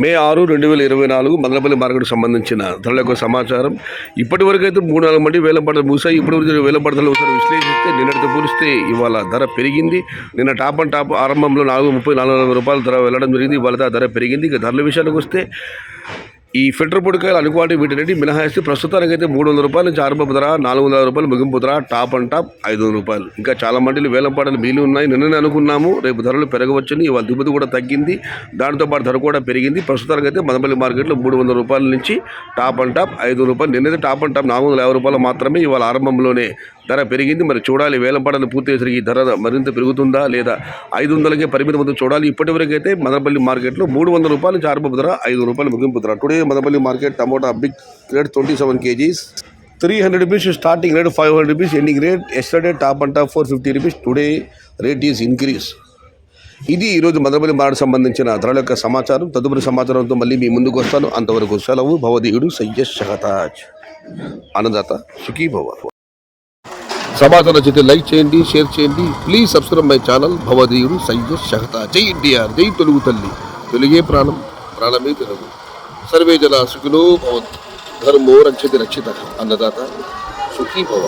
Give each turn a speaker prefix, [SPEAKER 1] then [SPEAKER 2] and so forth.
[SPEAKER 1] మే 6, 2024 మదనపల్లి మార్కెట్కు సంబంధించిన ధరల యొక్క సమాచారం. ఇప్పటి వరకు అయితే 3-4 మంది వేలం పడతలు మూసాయి. ఇప్పటి వరకు వేలం పడతలు ఒకసారి విశ్లేషిస్తే నిన్నటితో పోలిస్తే ఇవాళ ధర పెరిగింది. నిన్న టాప్ అండ్ టాప్ ఆరంభంలో 430-440 రూపాయల ధర వెళ్ళడం జరిగింది. ఇవాళ ధర పెరిగింది. ఇక ధరల విషయానికి వస్తే ఈ ఫిల్టర్ పొడికాయలు అనుకోవాలి వీటిని మినహాయిస్తే ప్రస్తుతానికి అయితే 300 రూపాయల నుంచి ఆరంభపు ధర, 400 రూపాయలు ముగింపు ధర, టాప్ అండ్ టాప్ 500 రూపాయలు. ఇంకా చాలా మండీలు వేలం పాటలు మిగిలి ఉన్నాయి. నిన్ననే అనుకున్నాము రేపు ధరలు పెరగవచ్చని. ఇవాళ దిగుబడి కూడా తగ్గింది. దాంతోపాటు ధర కూడా పెరిగింది. ప్రస్తుతానికి అయితే మదనపల్లి మార్కెట్లో 300 రూపాయల నుంచి టాప్ అండ్ టాప్ 500 రూపాయలు. నిన్నైతే టాప్ అండ్ టాప్ 450 రూపాయలు మాత్రమే. ఇవాళ ఆరంభంలోనే ధర పెరిగింది. మరి చూడాలి వేలం పాటలు పూర్తయ్యేసరికి ఈ ధర మరింత పెరుగుతుందా లేదా 500కే పరిమితం చూడాలి. ఇప్పటివరకు అయితే మదనపల్లి మార్కెట్లో 300 రూపాయల నుంచి ఆరంభపు ధర, 500 రూపాయలు ముగింపు ధర. Today Madanapalle market tomato big rate 27 kgs, 300 rupees starting rate, 500 rupees ending rate. Yesterday top and top 450 rupees. Today rate is increase. ఇది ఈరోజు మదనపల్లి మార్కెట్ సంబంధించిన ధరల యొక్క సమాచారం. తదుపరి సమాచారంతో మళ్ళీ మీ ముందుకు వస్తాను. అంతవరకు సెలవు. భవదీయుడు సయ్యద్ షహతాజ్. అన్నదాత సుఖీ భవ. సమాచారం నచ్చితే లైక్ చేయండి, షేర్ చేయండి. ప్లీజ్ సబ్స్క్రైబ్ మై ఛానల్ భవదీయుడు సయ్యద్ షహతాజ్. జై ఎన్టీఆర్, జై తెలుగు తల్లి. తెలుగే ప్రాణం, ప్రాణమే తెలుగు. సర్వే జన సుఖినో భవంతు. ధర్మో రక్షతి రక్షితః. అన్నదాత సుఖీ భవ.